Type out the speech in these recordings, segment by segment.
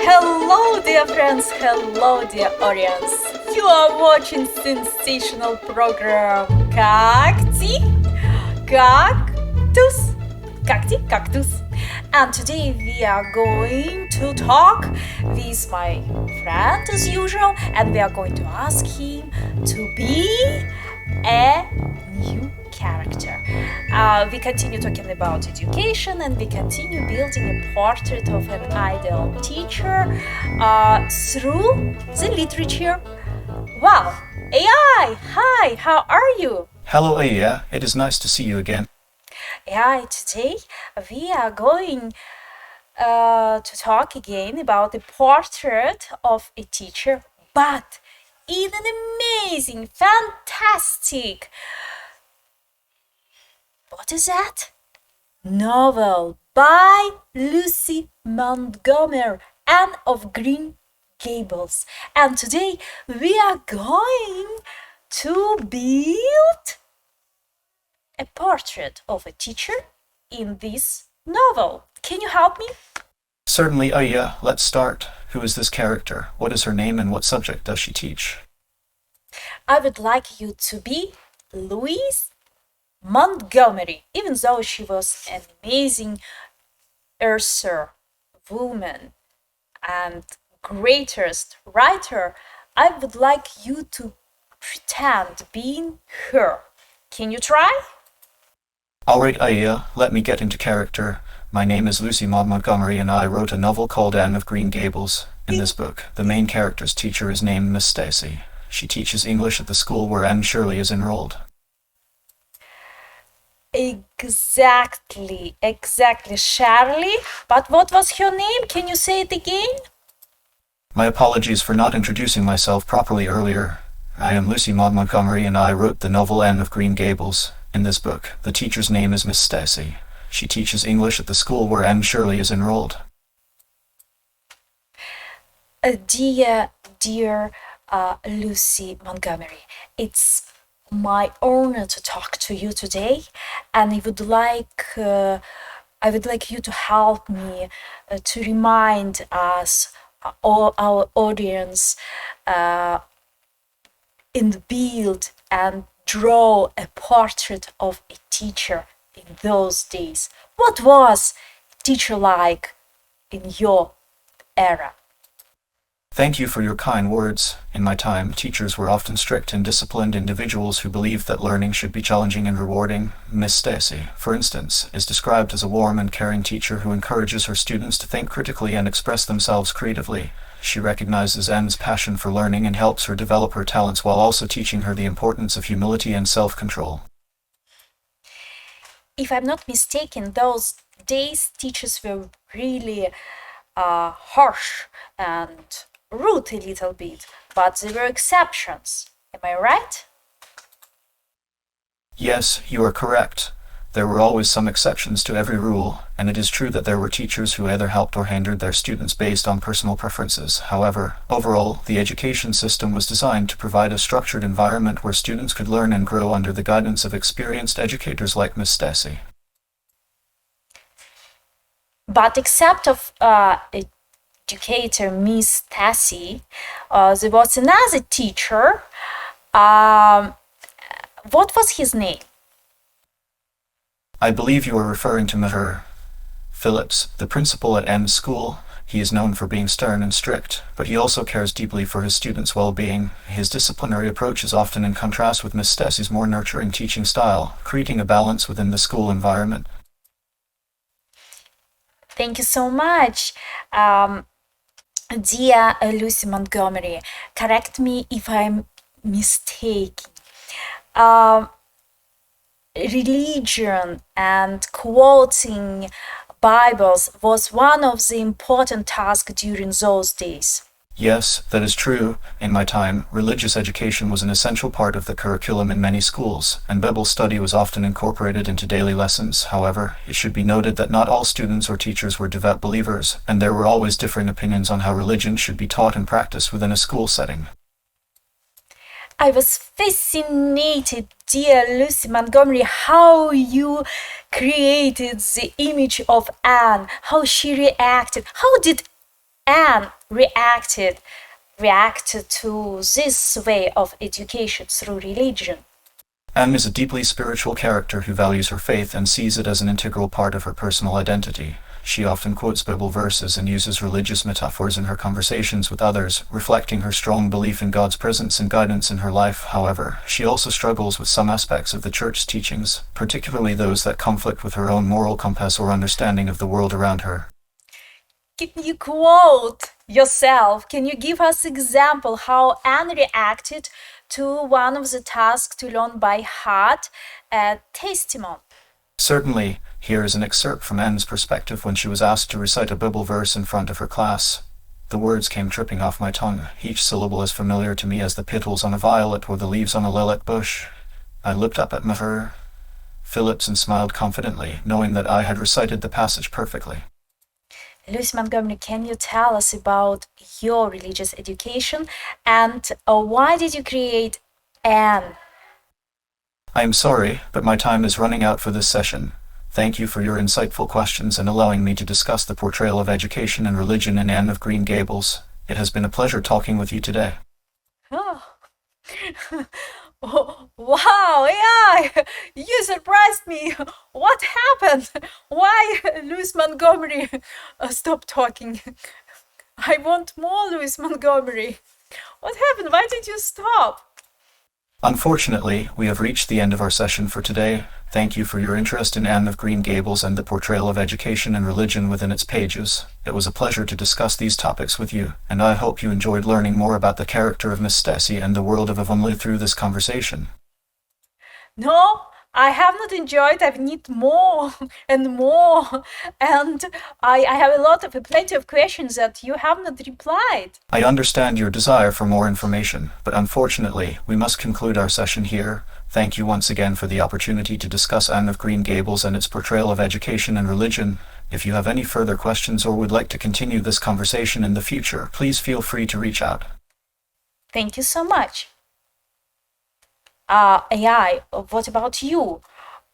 Hello, dear friends. Hello, dear audience. You are watching sensational program Kak-Tee, Kak-Tuss, Kak-Tee, Kak-Tuss. And today we are going to talk with my friend as usual, and we are going to ask him to be a new character. We continue talking about education, and we continue building a portrait of an ideal teacher through the literature. Wow! AI! Hi, how are you? Hello, Iya. It is nice to see you again. AI, today we are going to talk again about the portrait of a teacher, but in an amazing, fantastic, what is that? Novel by Lucy Montgomery, Anne of Green Gables. And today we are going to build a portrait of a teacher in this novel. Can you help me? Certainly, Iya. Let's start. Who is this character? What is her name and what subject does she teach? I would like you to be Louise Montgomery, even though she was an amazing author, woman, and greatest writer. I would like you to pretend being her. Can you try? Alright, Iya. Let me get into character. My name is Lucy Maud Montgomery and I wrote a novel called Anne of Green Gables. In this book, the main character's teacher is named Miss Stacy. She teaches English at the school where Anne Shirley is enrolled. Exactly, Shirley. But what was her name? Can you say it again? My apologies for not introducing myself properly earlier. I am Lucy Maud Montgomery and I wrote the novel Anne of Green Gables. In this book, the teacher's name is Miss Stacy. She teaches English at the school where Anne Shirley is enrolled. Dear Lucy Montgomery, it's my honor to talk to you today, and I would like you to help me to remind us, all our audience, and build and draw a portrait of a teacher in those days. What was a teacher like in your era? Thank you for your kind words. In my time, teachers were often strict and disciplined individuals who believed that learning should be challenging and rewarding. Miss Stacy, for instance, is described as a warm and caring teacher who encourages her students to think critically and express themselves creatively. She recognizes Anne's passion for learning and helps her develop her talents while also teaching her the importance of humility and self-control. If I'm not mistaken, those days teachers were really harsh and rude a little bit, but there were exceptions. Am I right? Yes, you are correct. There were always some exceptions to every rule, and it is true that there were teachers who either helped or hindered their students based on personal preferences. However, overall, the education system was designed to provide a structured environment where students could learn and grow under the guidance of experienced educators like Miss Stacy. But except of educator Miss Stacy, there was another teacher. What was his name? I believe you are referring to Mr. Phillips, the principal at Anne's school. He is known for being stern and strict, but he also cares deeply for his students' well-being. His disciplinary approach is often in contrast with Miss Stacy's more nurturing teaching style, creating a balance within the school environment. Thank you so much. Dear Lucy Montgomery, correct me if I'm mistaken. Religion and quoting Bibles was one of the important tasks during those days. Yes, that is true. In my time, religious education was an essential part of the curriculum in many schools, and Bible study was often incorporated into daily lessons. However, it should be noted that not all students or teachers were devout believers, and there were always differing opinions on how religion should be taught and practiced within a school setting. I was fascinated, dear Lucy Montgomery, how you created the image of Anne, how she reacted. How did Anne reacted to this way of education through religion? Anne is a deeply spiritual character who values her faith and sees it as an integral part of her personal identity. She often quotes Bible verses and uses religious metaphors in her conversations with others, reflecting her strong belief in God's presence and guidance in her life. However, she also struggles with some aspects of the church's teachings, particularly those that conflict with her own moral compass or understanding of the world around her. Can you quote yourself? Can you give us example how Anne reacted to one of the tasks to learn by heart a testimony? Certainly, here is an excerpt from Anne's perspective when she was asked to recite a Bible verse in front of her class. The words came tripping off my tongue, each syllable as familiar to me as the petals on a violet or the leaves on a lilac bush. I looked up at Mr. Phillips and smiled confidently, knowing that I had recited the passage perfectly. Lucy Montgomery, can you tell us about your religious education and why did you create Anne? I am sorry, but my time is running out for this session. Thank you for your insightful questions and allowing me to discuss the portrayal of education and religion in Anne of Green Gables. It has been a pleasure talking with you today. Oh. Oh, wow, yeah, you surprised me. What happened? Why Lucy Montgomery stopped talking? I want more Lucy Montgomery. What happened? Why did you stop? Unfortunately, we have reached the end of our session for today. Thank you for your interest in Anne of Green Gables and the portrayal of education and religion within its pages. It was a pleasure to discuss these topics with you, and I hope you enjoyed learning more about the character of Miss Stacy and the world of Avonlea through this conversation. No, I have not enjoyed. I need more and more. And I have plenty of questions that you have not replied. I understand your desire for more information, but unfortunately, we must conclude our session here. Thank you once again for the opportunity to discuss Anne of Green Gables and its portrayal of education and religion. If you have any further questions or would like to continue this conversation in the future, please feel free to reach out. Thank you so much. AI, what about you?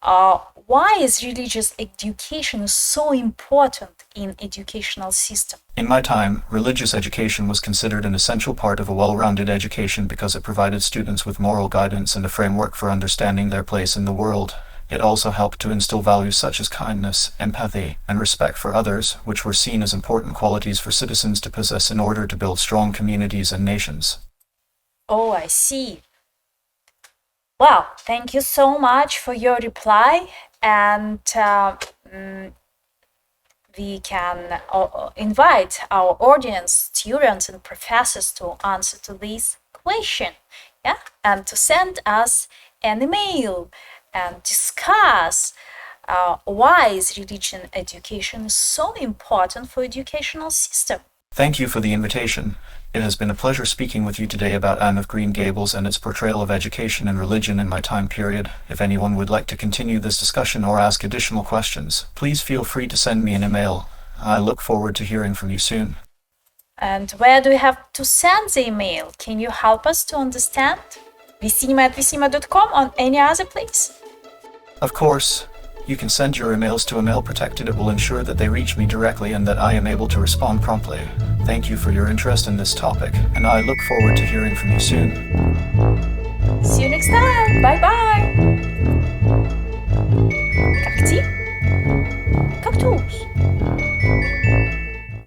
Why is religious education so important in educational system? In my time, religious education was considered an essential part of a well-rounded education because it provided students with moral guidance and a framework for understanding their place in the world. It also helped to instill values such as kindness, empathy, and respect for others, which were seen as important qualities for citizens to possess in order to build strong communities and nations. Oh, I see. Well, thank you so much for your reply, and we can invite our audience, students and professors to answer to this question, yeah, and to send us an email and discuss why is religion education so important for educational system. Thank you for the invitation. It has been a pleasure speaking with you today about Anne of Green Gables and its portrayal of education and religion in my time period. If anyone would like to continue this discussion or ask additional questions, please feel free to send me an email. I look forward to hearing from you soon. And where do we have to send the email? Can you help us to understand? vcinema@vcinema.com or any other place? Of course. You can send your emails to a mail protected. It will ensure that they reach me directly and that I am able to respond promptly. Thank you for your interest in this topic, and I look forward to hearing from you soon. See you next time. Bye-bye. Kak-Tee? Kak-Tuss.